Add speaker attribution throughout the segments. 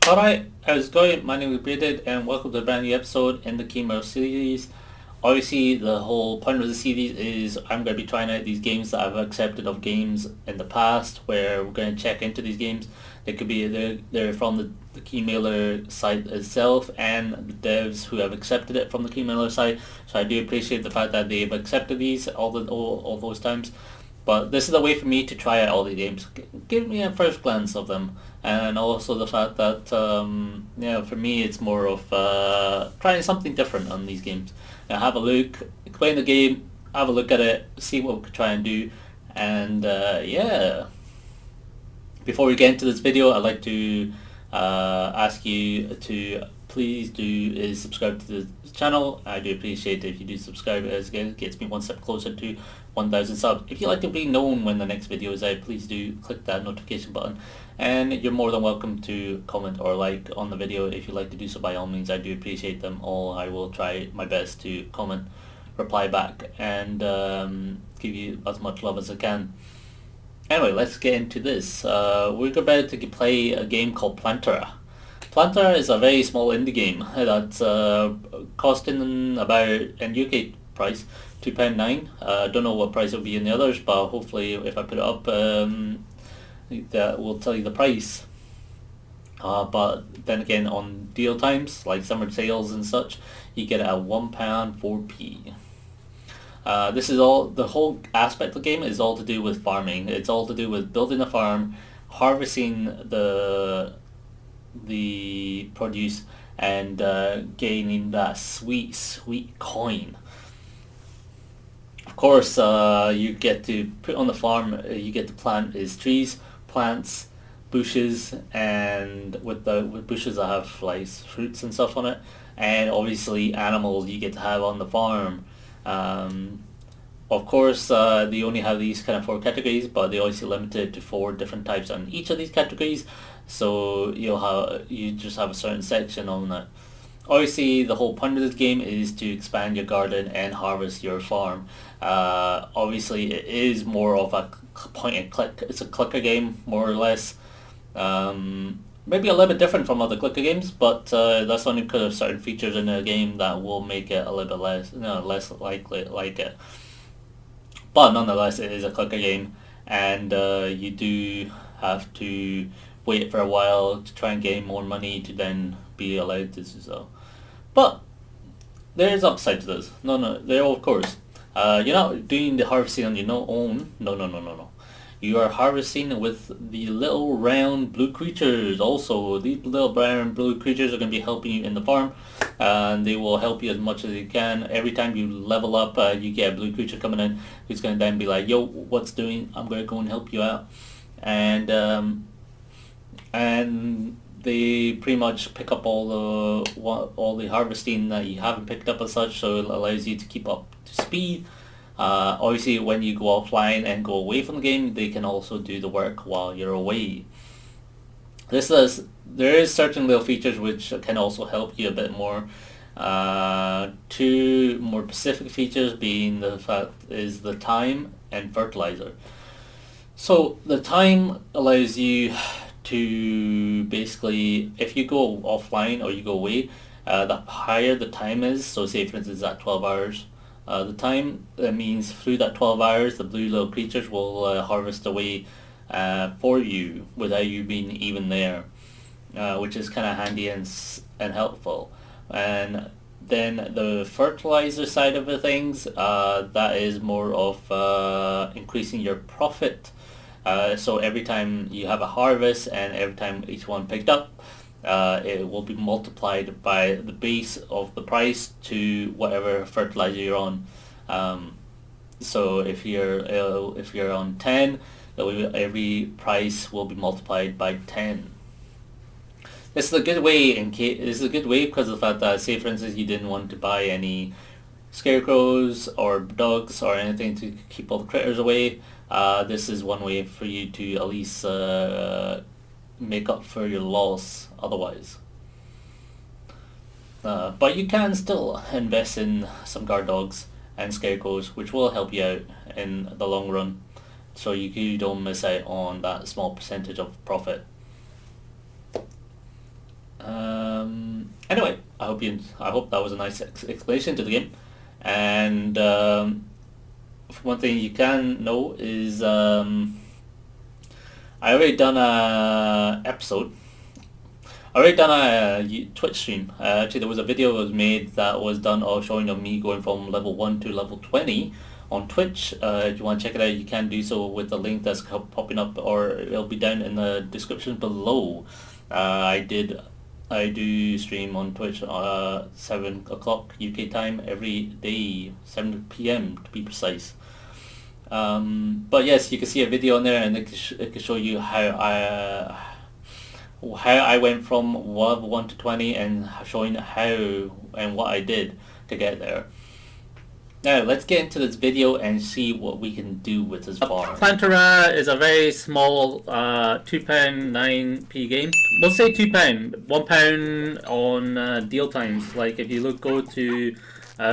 Speaker 1: Alright, how's it going? My name is Macbearded and welcome to a brand new episode in the Keymailer series. Obviously, the whole point of the series is I'm going to be trying out these games that I've accepted of games in the past, where we're going to check into these games. They could be they're from the Keymailer site itself and the devs who have accepted it from the Keymailer site. So I do appreciate the fact that they've accepted these all those times. But this is a way for me to try out all the games, give me a first glance of them, and also the fact that for me it's more of trying something different on these games. Have a look, explain the game, have a look at it, see what we could try and do, and yeah. Before we get into this video, I'd like to ask you to please do subscribe to the channel. I do appreciate it if you do subscribe, as it gets me one step closer to 1,000 subs. If you'd like to be known when the next video is out, please do click that notification button. And you're more than welcome to comment or like on the video. If you'd like to do so, by all means, I do appreciate them all. I will try my best to comment, reply back, and give you as much love as I can. Anyway, let's get into this. We're about to play a game called Plantera. Plantera is a very small indie game that's costing about, in UK price, £2.9. Don't know what price it will be in the others, but hopefully if I put it up, that will tell you the price. But then again, on deal times, like summer sales and such, you get it at £1 4p. This is all, the whole aspect of the game is all to do with farming. It's all to do with building a farm, harvesting the produce, and gaining that sweet coin. Of course, you get to put on the farm, you get to plant trees, plants, bushes, and with bushes that have like fruits and stuff on it, and obviously animals you get to have on the farm. Of course, they only have these kind of 4 categories, but they also limited to 4 different types on each of these categories. So you just have a certain section on that. Obviously, the whole point of this game is to expand your garden and harvest your farm. Obviously, it is more of a point and click. It's a clicker game, more or less. Maybe a little bit different from other clicker games, but that's only because of certain features in the game that will make it a little bit less likely like it. But nonetheless, it is a clicker game, and you do have to wait for a while to try and gain more money to then be allowed to do so. But there's upside to this. There of course. You're not doing the harvesting on your own. No. You are harvesting with the little round blue creatures. Also, these little brown blue creatures are going to be helping you in the farm, and they will help you as much as they can. Every time you level up, you get a blue creature coming in who's going to then be like, yo, what's doing? I'm going to go and help you out. And they pretty much pick up all the harvesting that you haven't picked up as such, so it allows you to keep up to speed. Obviously, when you go offline and go away from the game, they can also do the work while you're away. There is certain little features which can also help you a bit more. 2 more specific features being the fact is the time and fertilizer. So the time allows you to basically, if you go offline or you go away, the higher the time is, so say for instance at 12 hours, the time, that means through that 12 hours the blue little creatures will harvest away for you without you being even there, which is kind of handy and helpful. And then the fertilizer side of the things, that is more of increasing your profit. So every time you have a harvest and every time each one picked up, it will be multiplied by the base of the price to whatever fertilizer you're on. So if you're on 10, every price will be multiplied by 10. This is a good way because of the fact that, say for instance, you didn't want to buy any scarecrows or dogs or anything to keep all the critters away. This is one way for you to at least make up for your loss otherwise. But you can still invest in some guard dogs and scarecrows, which will help you out in the long run, so you don't miss out on that small percentage of profit. I hope that was a nice explanation to the game. And one thing you can know is I already done a episode. I already done a Twitch stream. Actually, there was a video that was made that was done of showing of me going from level 1 to level 20 on Twitch. If you want to check it out, you can do so with the link that's popping up, or it'll be down in the description below. I do stream on Twitch 7 o'clock UK time every day, 7 p.m. to be precise. But yes, you can see a video on there, and it can show you how I went from level 1 to 20, and showing how and what I did to get there. Now let's get into this video and see what we can do with this farm. Plantera is a very small £2.9p game. We'll say £2, £1 on deal times. Like if you go to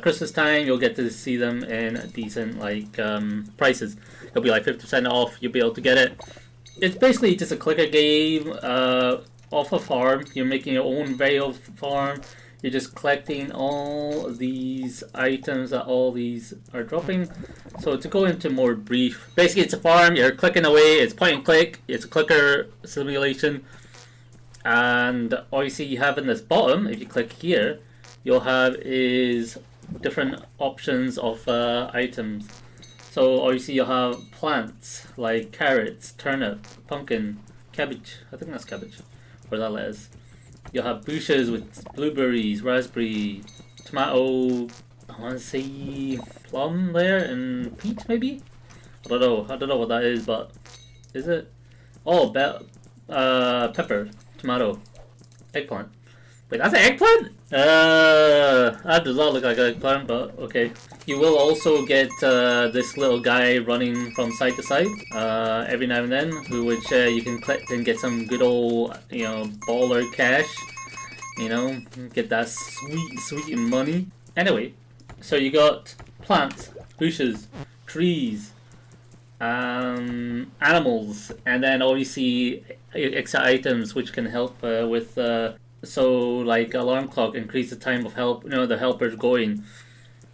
Speaker 1: Christmas time, you'll get to see them in decent prices. It'll be like 50% off. You'll be able to get it. It's basically just a clicker game off a farm. You're making your own very old farm. You're just collecting all these items that all these are dropping. So to go into more brief, basically it's a farm, you're clicking away, it's point and click, it's a clicker simulation. And all you see you have in this bottom, if you click here, you'll have is different options of items. So all you see you'll have plants like carrots, turnip, pumpkin, cabbage, I think that's cabbage, or that lettuce. You'll have bushes with blueberries, raspberry, tomato, I want to say plum there, and peach maybe? I don't know what that is, but is it? Oh, pepper, tomato, eggplant. Wait, that's an eggplant? That does not look like an eggplant, but okay. You will also get this little guy running from side to side every now and then, which you can click and get some good old, baller cash. Get that sweet money. Anyway, so you got plants, bushes, trees, animals, and then obviously extra items which can help with. So like alarm clock, increase the time of the helpers going,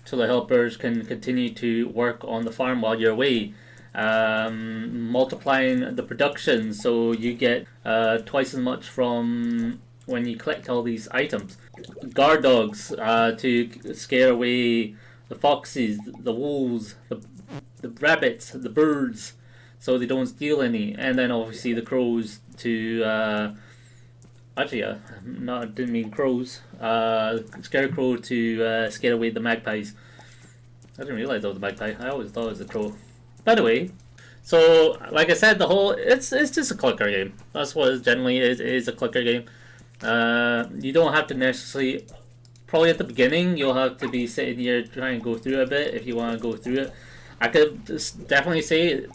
Speaker 1: so the helpers can continue to work on the farm while you're away. Multiplying the production, so you get twice as much from when you collect all these items. Guard dogs to scare away the foxes, the wolves, the rabbits, the birds, so they don't steal any. And then obviously the crows to actually, no, I didn't mean crows. Scarecrow to scare away the magpies. I didn't realize that was a magpie. I always thought it was a crow. By the way, so like I said, it's just a clicker game. That's what it generally is. It is a clicker game. You don't have to necessarily. Probably at the beginning, you'll have to be sitting here trying to go through it a bit if you want to go through it. I could definitely say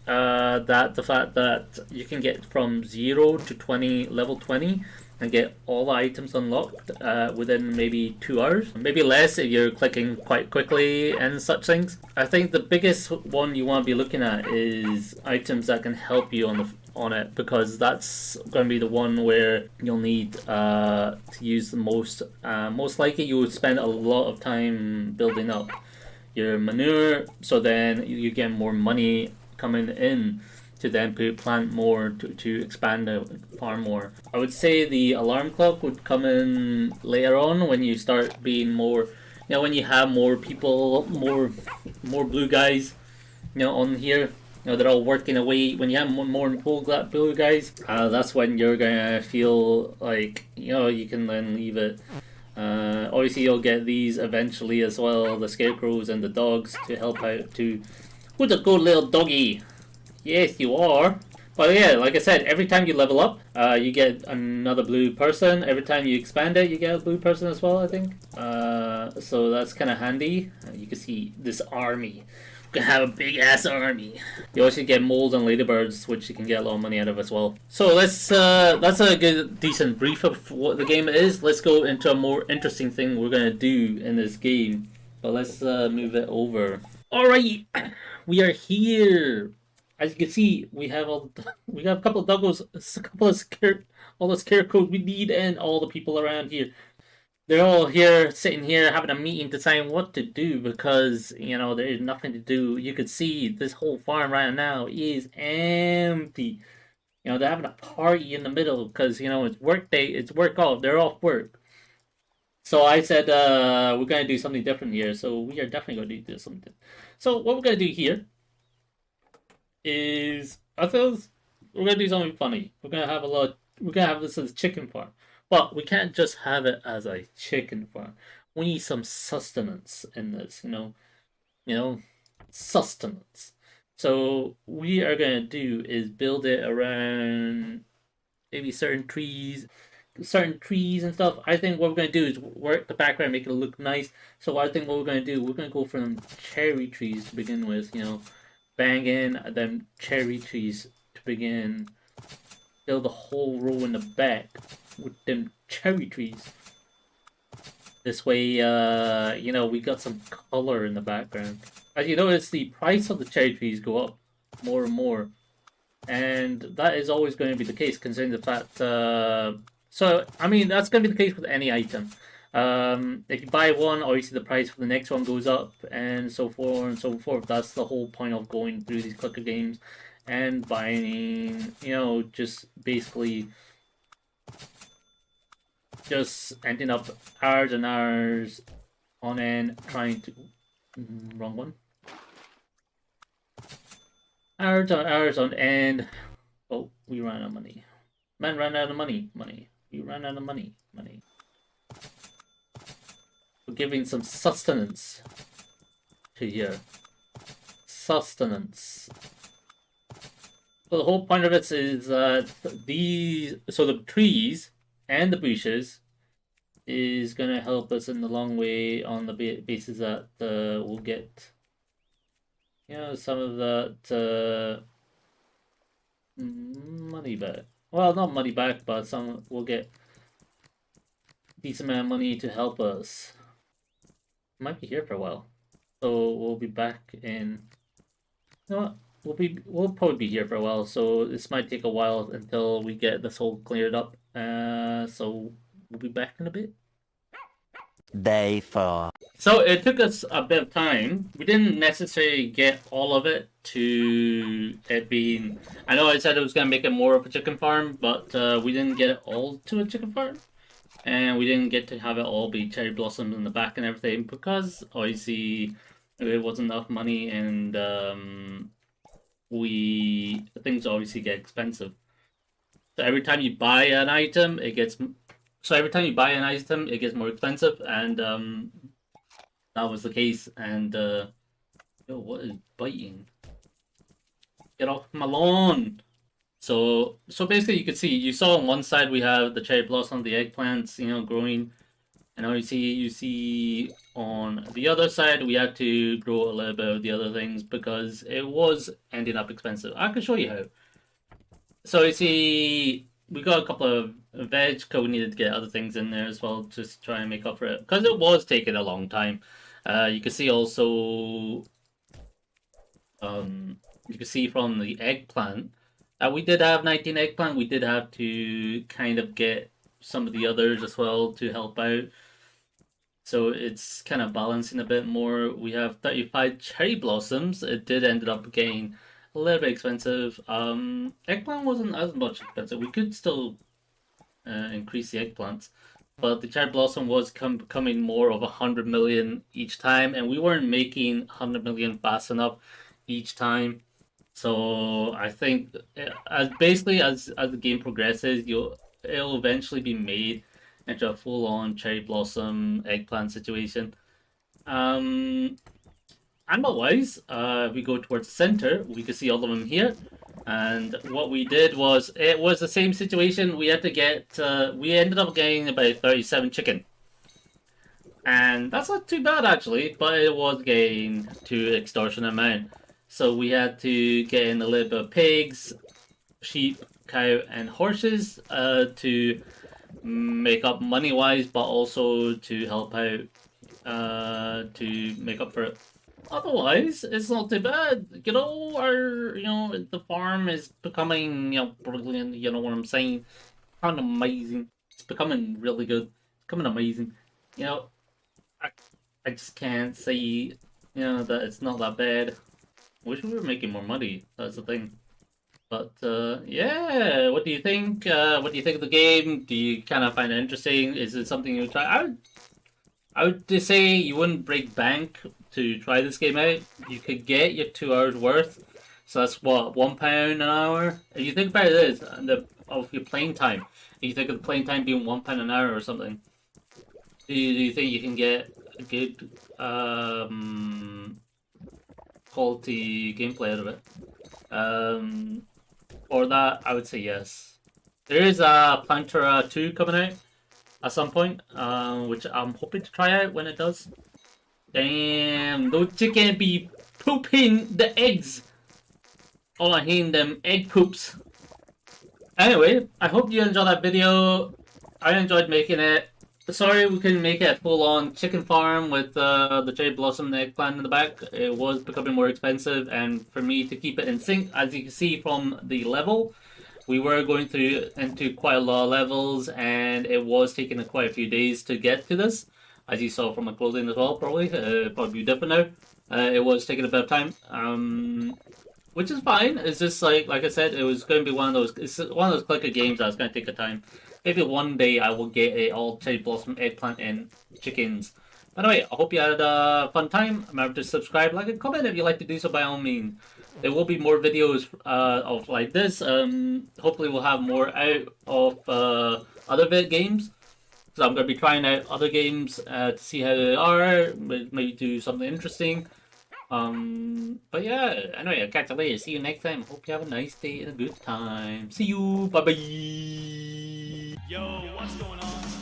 Speaker 1: that the fact that you can get from 0 to level 20 and get all the items unlocked within maybe 2 hours, maybe less if you're clicking quite quickly and such things. I think the biggest one you want to be looking at is items that can help you on it, because that's going to be the one where you'll need to use the most. Most likely you would spend a lot of time building up your manure, so then you get more money coming in to then plant more to expand the farm more. I would say the alarm clock would come in later on when you start being more, when you have more people, more blue guys, on here. They're all working away. When you have more blue guys, that's when you're gonna feel like you can then leave it. Obviously, you'll get these eventually as well, the scarecrows and the dogs to help out too. Who's a good little doggy? Yes, you are. But yeah, like I said, every time you level up, you get another blue person. Every time you expand it, you get a blue person as well, I think. So that's kind of handy. You can see this army. We can have a big ass army. You also get moles and ladybirds, which you can get a lot of money out of as well. So that's a good, decent brief of what the game is. Let's go into a more interesting thing we're gonna do in this game. But let's move it over. Alright, we are here. As you can see, we have a couple of doggos, all the scarecrows we need, and all the people around here. they're all here, sitting here, having a meeting deciding what to do because, there is nothing to do. You could see this whole farm right now is empty. They're having a party in the middle because, it's work day, it's work off, they're off work. So I said, we're going to do something different here. So we are definitely going to do something. So what we're going to do here is, I thought we're going to do something funny. We're going to have this as a chicken farm. But we can't just have it as a chicken farm. We need some sustenance in this, sustenance. So we are going to do is build it around maybe certain trees and stuff. I think what we're going to do is work the background, make it look nice. So I think what we're going to do, we're going to go for them cherry trees to begin with, bang in them cherry trees to begin. Build a whole row in the back with them cherry trees. This way, we got some color in the background. As you notice, the price of the cherry trees go up more and more. And that is always going to be the case, considering the fact. That's going to be the case with any item. If you buy one, obviously the price for the next one goes up, and so forth and so forth. That's the whole point of going through these clicker games and buying, just basically just ending up hours and hours on end trying to. Wrong one. Hours on end. Oh, we ran out of money. Man ran out of money. We ran out of money. We're giving some sustenance to here. Sustenance. So the whole point of it is that the trees and the bushes is going to help us in the long way on the basis that we'll get, some of that money back. Well, not money back, but we'll get decent amount of money to help us. Might be here for a while, so we'll be back in. You know what? We'll probably be here for a while, so this might take a while until we get this whole cleared up. So we'll be back in a bit.
Speaker 2: Day 4.
Speaker 1: So it took us a bit of time. We didn't necessarily get all of it to it being. I know I said it was gonna make it more of a chicken farm, but we didn't get it all to a chicken farm, and we didn't get to have it all be cherry blossoms in the back and everything because obviously there wasn't enough money, and things obviously get expensive. So every time you buy an item, it gets more expensive, and that was the case. And yo, what is biting? Get off my lawn! So basically, you saw on one side we have the cherry blossom, the eggplants, growing, and now you see on the other side we had to grow a little bit of the other things because it was ending up expensive. I can show you how. So you see, we got a couple of veg because we needed to get other things in there as well, just to try and make up for it because it was taking a long time. You can see also, you can see from the eggplant that we did have 19 eggplant. We did have to kind of get some of the others as well to help out. So it's kind of balancing a bit more. We have 35 cherry blossoms. It did end up getting a little bit expensive. Eggplant wasn't as much expensive. We could still increase the eggplants, but the cherry blossom was becoming more of 100 million each time, and we weren't making 100 million fast enough each time. So I think as the game progresses, it'll eventually be made into a full-on cherry blossom eggplant situation. Animal-wise, we go towards the center. We can see all of them here. And what we did was, it was the same situation. We had to get, we ended up getting about 37 chicken. And that's not too bad actually, but it was getting to extortionate amount. So we had to get in a little bit of pigs, sheep, cow, and horses to make up money-wise, but also to help out to make up for it. Otherwise, it's not too bad. The farm is becoming, brilliant. You know what I'm saying? Kind of amazing. It's becoming really good. It's becoming amazing. you know, I, I just can't say, that it's not that bad. Wish we were making more money. That's the thing. But yeah, what do you think? What do you think of the game? Do you kind of find it interesting? Is it something you would try? I would just say you wouldn't break bank to try this game out. You could get your 2 hours worth. So that's what, £1 an hour? If you think about it, of your playing time. If you think of the playing time being £1 an hour or something, do you think you can get a good quality gameplay out of it? For that, I would say yes. There is a Plantera 2 coming out at some point, which I'm hoping to try out when it does. Damn, those chicken be pooping the eggs. All I hate them egg poops. Anyway, I hope you enjoyed that video. I enjoyed making it. Sorry we couldn't make it a full-on chicken farm with the cherry blossom and the eggplant in the back. It was becoming more expensive, and for me to keep it in sync, as you can see from the level, we were going through into quite a lot of levels, and it was taking quite a few days to get to this, as you saw from my clothing as well. Probably be different now. It was taking a bit of time, which is fine. It's just like I said, it was going to be one of those. It's one of those clicker games that's going to take a time. Maybe one day I will get it all cherry blossom, eggplant, and chickens. But anyway, I hope you had a fun time. Remember to subscribe, like, and comment if you'd like to do so by all means. There will be more videos of like this. Hopefully we'll have more out of other games. So I'm going to be trying out other games to see how they are. Maybe do something interesting. But yeah, anyway, I'll catch you later. See you next time. Hope you have a nice day and a good time. See you. Bye bye.
Speaker 3: Yo, what's going on?